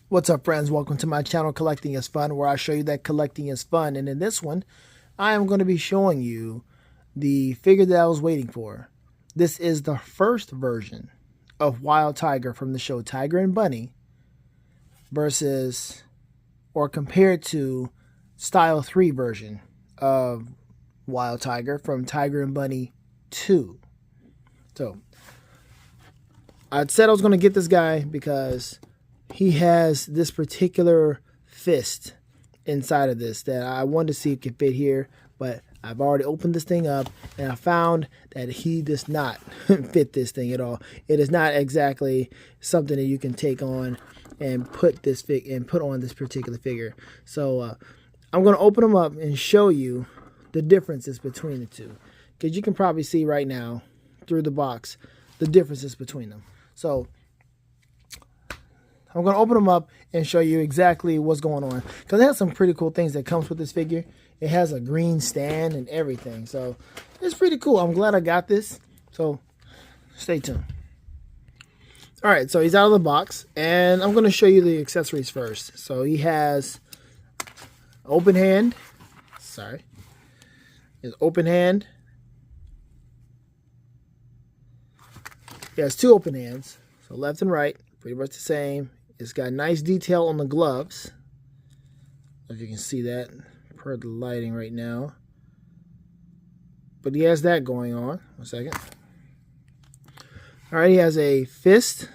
What's up, friends? Welcome to my channel, Collecting is Fun, where I show you that collecting is fun. And in this one, I am going to be showing you the figure that I was waiting for. This is the first version of Wild Tiger from the show Tiger and Bunny versus, or compared to, Style 3 version of Wild Tiger from Tiger and Bunny 2. So, I said I was going to get this guy because he has this particular fist inside of this that I wanted to see if it could fit here, but I've already opened this thing up and I found that he does not fit this thing at all. It is not exactly something that you can take on and put on this particular figure. So I'm going to open them up and show you the differences between the two, because you can probably see right now through the box the differences between them. So I'm going to open them up and show you exactly what's going on, because it has some pretty cool things that comes with this figure. It has a green stand and everything, so it's pretty cool. I'm glad I got this, so stay tuned. All right, so he's out of the box, and I'm going to show you the accessories first. So he has open hand. Sorry. His open hand. He has two open hands, so left and right, pretty much the same. It's got nice detail on the gloves, if you can see that per the lighting right now. But he has that going on. 1 second. All right, he has a fist.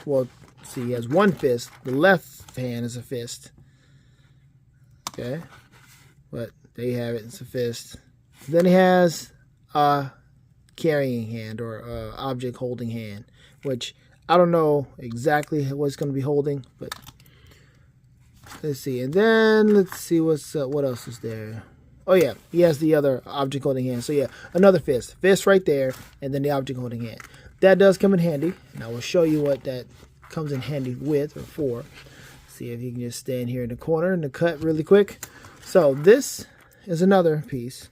Well, see, he has one fist. The left hand is a fist. Okay, but there you have it. It's a fist. Then he has a carrying hand, or object holding hand, which I don't know exactly what it's going to be holding, but let's see. And then let's see what else is there. Oh yeah, he has the other object holding hand. So yeah, another fist right there, and then the object holding hand. That does come in handy, and I will show you what that comes in handy with or for. See if you can just stand here in the corner and the cut really quick. So this is another piece.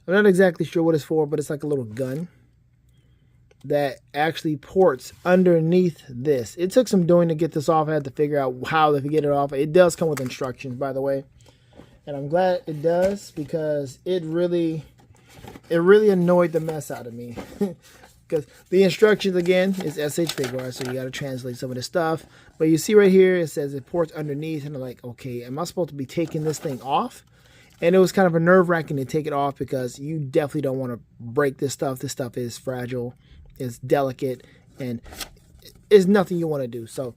I'm not exactly sure what it's for, but it's like a little gun that actually ports underneath this. It took some doing to get this off. I had to figure out how to get it off. It does come with instructions, by the way, and I'm glad it does, because it really annoyed the mess out of me. Because the instructions, again, is SH Figuarts, so you got to translate some of this stuff. But you see right here, it says it ports underneath, and I'm like, okay, am I supposed to be taking this thing off? And it was kind of a nerve-wracking to take it off, because you definitely don't want to break this stuff. This stuff is fragile. It's delicate, and it's nothing you want to do. So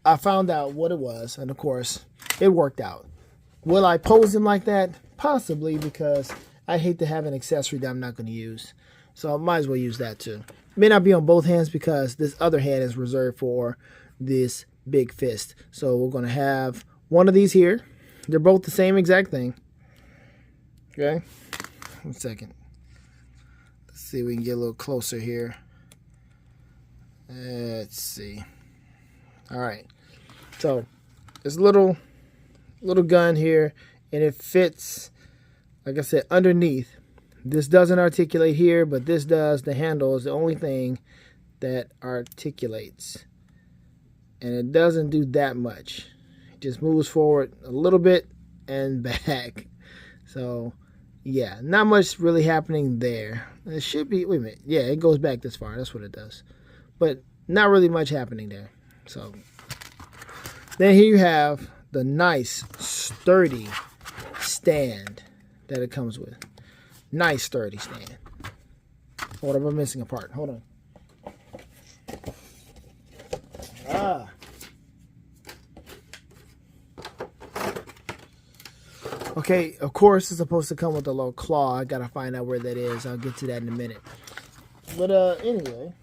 I found out what it was, and of course, it worked out. Will I pose him like that? Possibly, because I hate to have an accessory that I'm not going to use. So I might as well use that too. It may not be on both hands, because this other hand is reserved for this big fist. So we're going to have one of these here. They're both the same exact thing. Okay? 1 second. See if we can get a little closer here. Let's see. All right, so this little gun here, and it fits, like I said, underneath. This doesn't articulate here, but this does. The handle is the only thing that articulates, and it doesn't do that much. It just moves forward a little bit and back. So yeah, not much really happening there. It should be, wait a minute. Yeah, it goes back this far. That's what it does. But not really much happening there. So then here you have the nice, sturdy stand that it comes with. Nice, sturdy stand. Hold up, I'm missing a part. Hold on. Okay, of course, it's supposed to come with a little claw. I gotta find out where that is. I'll get to that in a minute. But anyway.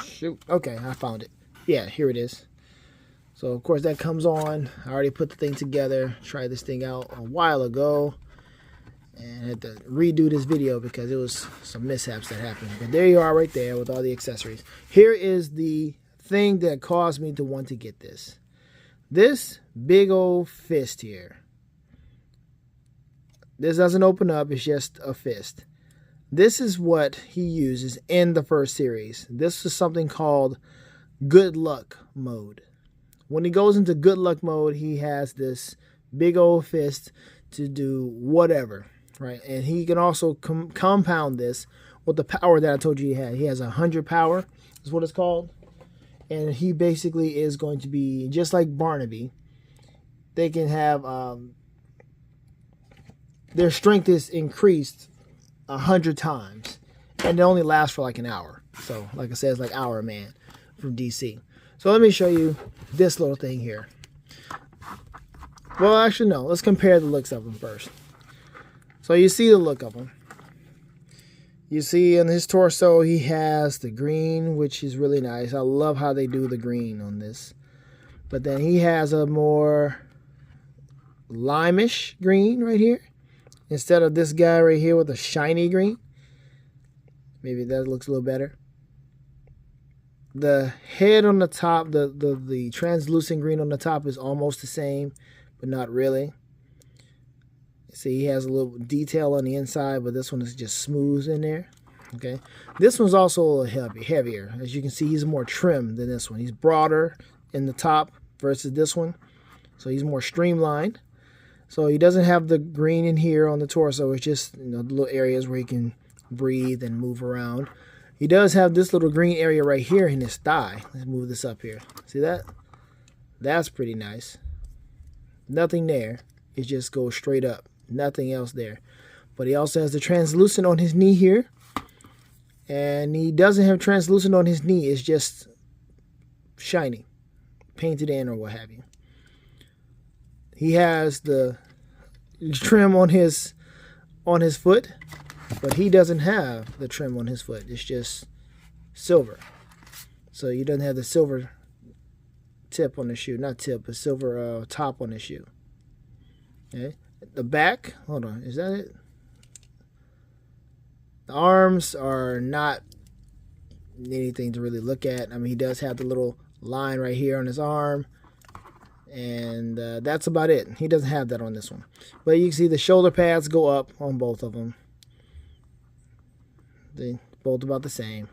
Shoot. Okay, I found it. Yeah, here it is. So, of course, that comes on. I already put the thing together. Tried this thing out a while ago. And I had to redo this video because it was some mishaps that happened. But there you are right there with all the accessories. Here is the thing that caused me to want to get this. This big old fist here. This doesn't open up. It's just a fist. This is what he uses in the first series. This is something called good luck mode. When he goes into good luck mode, he has this big old fist to do whatever, right? And he can also compound this with the power that I told you he had. He has 100 power, is what it's called. And he basically is going to be just like Barnaby. They can have their strength is increased 100 times, and it only lasts for like an hour. So, like I said, it's like Hour Man from DC. So let me show you this little thing here. Well, actually, no. Let's compare the looks of him first. So you see the look of him. You see in his torso, he has the green, which is really nice. I love how they do the green on this. But then he has a more limeish green right here, instead of this guy right here with a shiny green. Maybe that looks a little better. The head on the top, the translucent green on the top is almost the same, but not really. See, he has a little detail on the inside, but this one is just smooth in there. Okay, this one's also a little heavier. As you can see, he's more trim than this one. He's broader in the top versus this one, so he's more streamlined. So he doesn't have the green in here on the torso. It's just, you know, the little areas where he can breathe and move around. He does have this little green area right here in his thigh. Let's move this up here. See that? That's pretty nice. Nothing there. It just goes straight up. Nothing else there. But he also has the translucent on his knee here. And he doesn't have translucent on his knee. It's just shiny. Painted in or what have you. He has the trim on his foot, but he doesn't have the trim on his foot. It's just silver. So he doesn't have the silver tip on the shoe. Not tip, but silver top on the shoe. Okay. The back, hold on, is that it? The arms are not anything to really look at. I mean, he does have the little line right here on his arm. And that's about it. He doesn't have that on this one. But you can see the shoulder pads go up on both of them. They both about the same.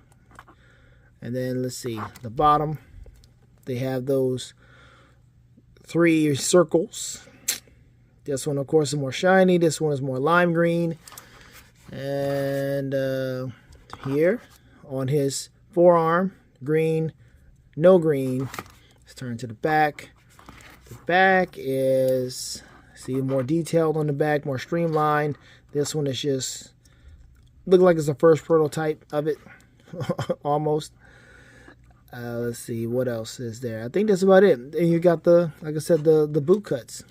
And then let's see. The bottom, they have those 3 circles. This one, of course, is more shiny. This one is more lime green. And here on his forearm, green, no green. Let's turn to the back. The back is, see, more detailed on the back, more streamlined. This one is just, look like it's the first prototype of it, almost. Let's see, what else is there? I think that's about it. And you got the, like I said, the boot cuts.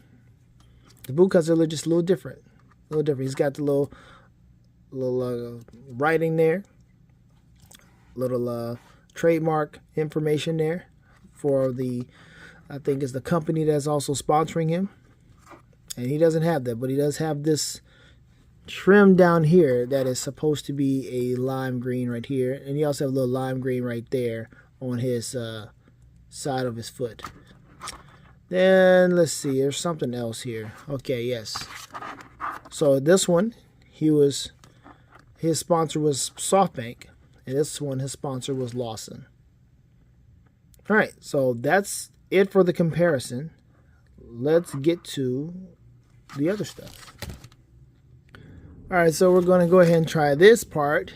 The boot cuts are just a little different. A little different. He's got the little writing there. Little trademark information there for the, I think it's the company that's also sponsoring him. And he doesn't have that, but he does have this trim down here that is supposed to be a lime green right here. And he also have a little lime green right there on his side of his foot. Then let's see, there's something else here. Okay, yes. So this one, his sponsor was SoftBank, and this one, his sponsor was Lawson. All right, so that's it for the comparison. Let's get to the other stuff. All right, so we're going to go ahead and try this part.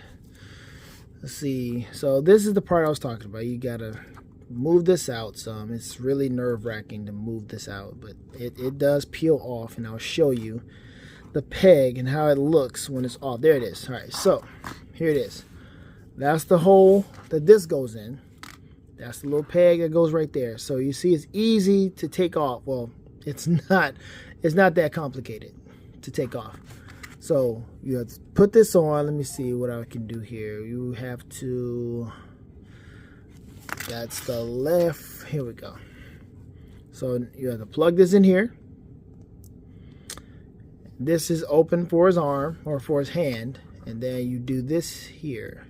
Let's see. So this is the part I was talking about. You got to move this out some. It's really nerve-wracking to move this out, but it does peel off, and I'll show you the peg and how it looks when it's off. There it is. All right, so here it is. That's the hole that this goes in. That's the little peg that goes right there. So you see it's easy to take off. Well, it's not that complicated to take off. So you have to put this on. Let me see what I can do here. You have to, that's the left. Here we go. So you have to plug this in here. This is open for his arm or for his hand. And then you do this here,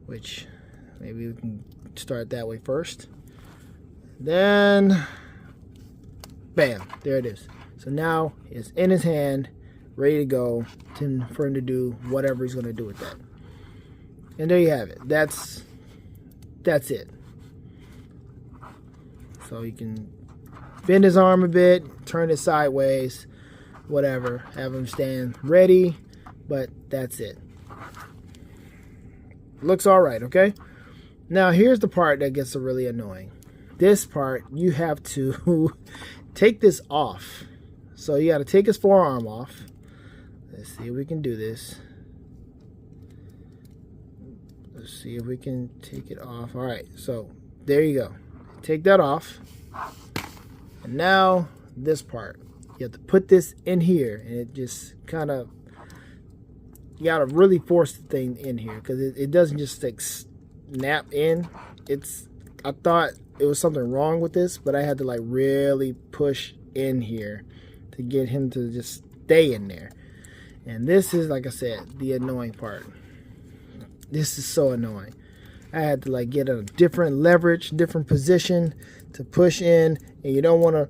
which maybe we can start that way first. Then, bam, there it is. So now it's in his hand ready to go for him to do whatever he's going to do with that. And there you have it. That's it. So you can bend his arm a bit, turn it sideways, whatever. Have him stand ready, but that's it. Looks all right, okay? Now here's the part that gets really annoying. This part, you have to take this off. So you got to take his forearm off. Let's see if we can do this. Let's see if we can take it off. All right, so there you go. Take that off. And now this part. You have to put this in here, and it just kind of, you got to really force the thing in here because it doesn't just like snap in. I thought it was something wrong with this, but I had to like really push in here to get him to just stay in there. And this is, like I said, the annoying part. This is so annoying. I had to like get a different leverage, different position to push in, and you don't want to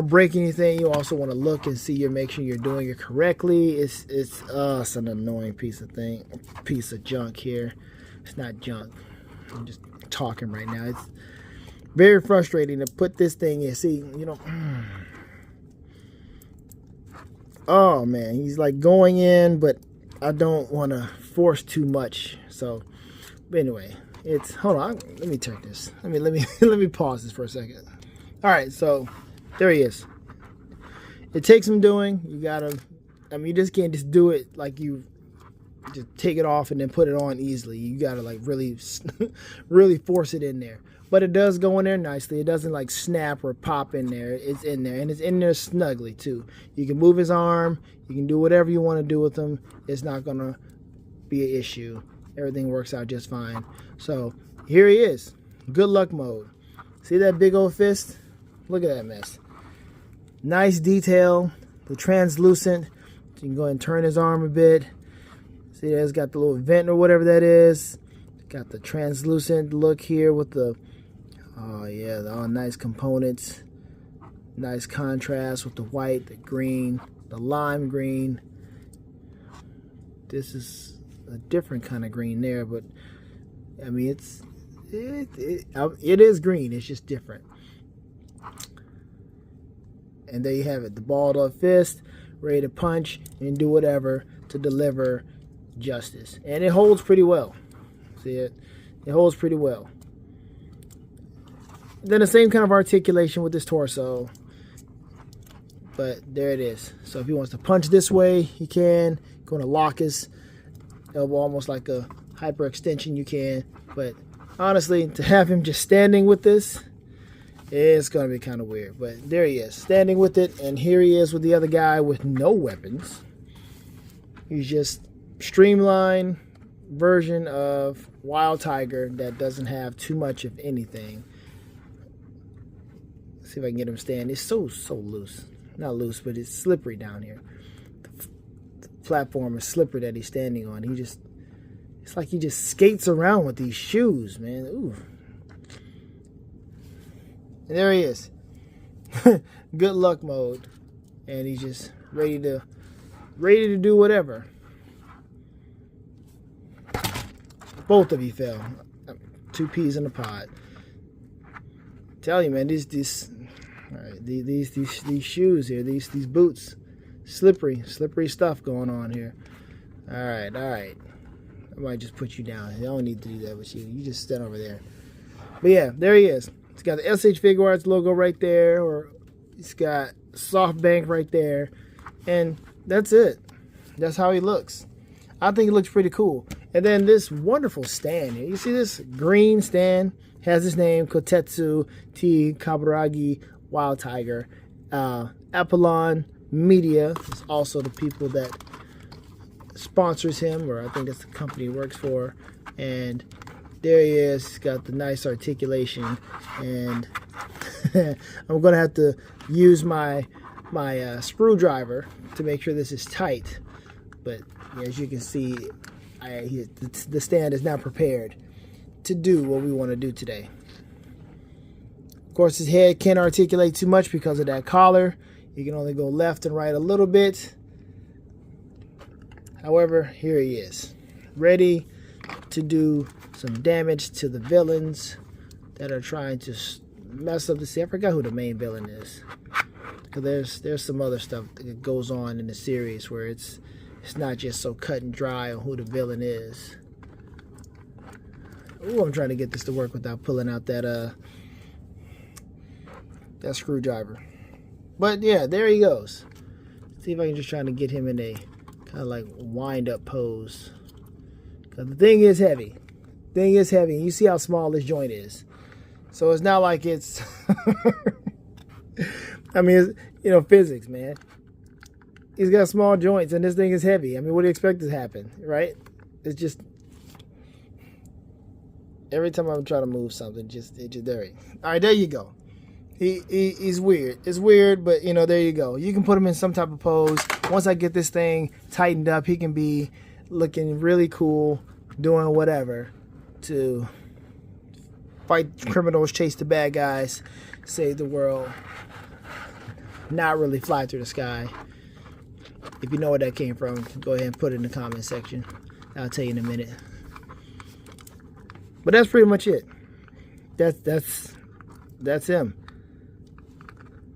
break anything. You also want to look and see make sure you're doing it correctly. It's an annoying piece of junk here. It's not junk. I'm just talking right now. It's very frustrating to put this thing in. See, oh man, he's like going in, but I don't want to force too much. So, but anyway, hold on. Let me check this. Let me pause this for a second. All right, so there he is. It takes some doing. You gotta. You just can't just do it like you just take it off and then put it on easily. You gotta like really, really force it in there. But it does go in there nicely. It doesn't like snap or pop in there. It's in there, and it's in there snugly too. You can move his arm. You can do whatever you want to do with him. It's not gonna be an issue. Everything works out just fine. So here he is. Good luck mode. See that big old fist? Look at that mess. Nice detail. The translucent. You can go ahead and turn his arm a bit. See, it's got the little vent or whatever that is. Got the translucent look here with the, oh yeah, all nice components. Nice contrast with the white, the green, the lime green. This is a different kind of green there, but it is green. It's just different. And there you have it. The balled up fist, ready to punch and do whatever to deliver justice. And it holds pretty well. See it? It holds pretty well. Then the same kind of articulation with this torso. But there it is. So if he wants to punch this way, he can. Going to lock his elbow almost like a hyperextension, you can. But honestly, to have him just standing with this, it's going to be kind of weird. But there he is, standing with it. And here he is with the other guy with no weapons. He's just streamlined version of Wild Tiger that doesn't have too much of anything. Let's see if I can get him stand. It's so loose. Not loose, but it's slippery down here. The platform is slippery that he's standing on. It's like he just skates around with these shoes, man. Ooh. And there he is. Good luck mode. And he's just ready to do whatever. Both of you fell. 2 peas in a pod. Tell you, man, these shoes here, these boots, slippery stuff going on here. All right. I might just put you down. I don't need to do that with you. You just stand over there. But yeah, there he is. It's got the SH Figuarts logo right there, or it's got SoftBank right there, and that's it. That's how he looks. I think it looks pretty cool. And then this wonderful stand here. You see this green stand? Has his name, Kotetsu T Kaburagi Wild Tiger. Apollon Media is also the people that sponsors him, or I think that's the company he works for. And there he is. He's got the nice articulation. And I'm going to have to use my screwdriver to make sure this is tight. But as you can see, the stand is now prepared to do what we want to do today. Of course, his head can't articulate too much because of that collar. He can only go left and right a little bit. However, here he is, ready to do some damage to the villains that are trying to mess up the scene. I forgot who the main villain is. Because there's some other stuff that goes on in the series where it's not just so cut and dry on who the villain is. Ooh, I'm trying to get this to work without pulling out that screwdriver. But yeah, there he goes. See if I can just try to get him in a kind of like wind up pose. Because the thing is heavy. You see how small this joint is. So it's not like it's I mean, it's, you know, physics, man. He's got small joints and this thing is heavy. I mean, what do you expect to happen, right? It's just every time I'm trying to move something, there he. All right, there you go. He's weird. It's weird, but you know, there you go. You can put him in some type of pose. Once I get this thing tightened up, he can be looking really cool, doing whatever to fight criminals, chase the bad guys, save the world. Not really fly through the sky. If you know where that came from, go ahead and put it in the comment section. I'll tell you in a minute. But that's pretty much it. That's him.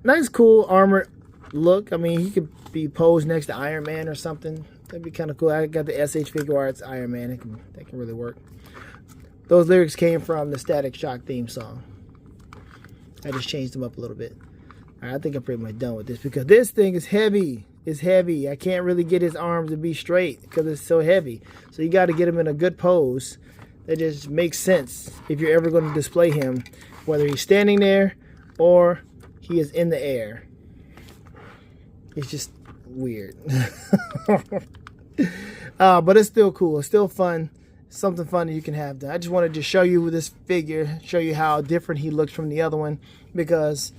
Nice, cool armor look. I mean, he could be posed next to Iron Man or something. That'd be kind of cool. I got the SH Figure Arts Iron Man. That can really work. Those lyrics came from the Static Shock theme song. I just changed them up a little bit. All right, I think I'm pretty much done with this because this thing is heavy. It's heavy. I can't really get his arms to be straight because it's so heavy. So you got to get him in a good pose that just makes sense if you're ever going to display him, whether he's standing there or he is in the air. It's just weird. But it's still cool. It's still fun. Something fun that you can have done. I just wanted to show you this figure, show you how different he looks from the other one, because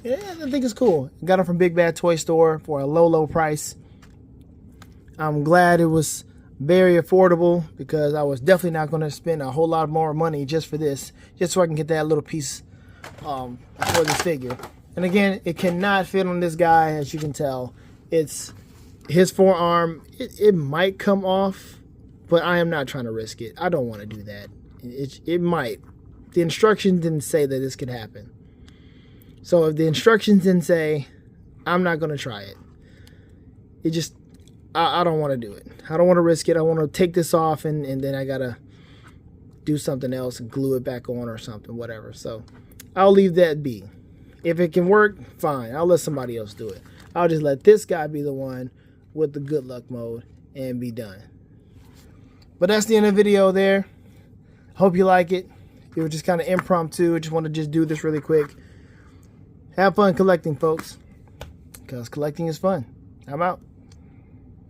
yeah, I think it's cool. Got him from Big Bad Toy Store for a low price. I'm glad it was very affordable because I was definitely not going to spend a whole lot more money just for this, just so I can get that little piece for this figure. And again, it cannot fit on this guy, as you can tell. It's his forearm. It might come off, but I am not trying to risk it. I don't want to do that. It might. The instructions didn't say that this could happen. So if the instructions didn't say, I'm not going to try it. It just, I don't want to do it. I don't want to risk it. I want to take this off and then I got to do something else and glue it back on or something, whatever. So I'll leave that be. If it can work, fine. I'll let somebody else do it. I'll just let this guy be the one with the good luck mode and be done. But that's the end of the video there. Hope you like it. It was just kind of impromptu. I just want to just do this really quick. Have fun collecting, folks, because collecting is fun. I'm out.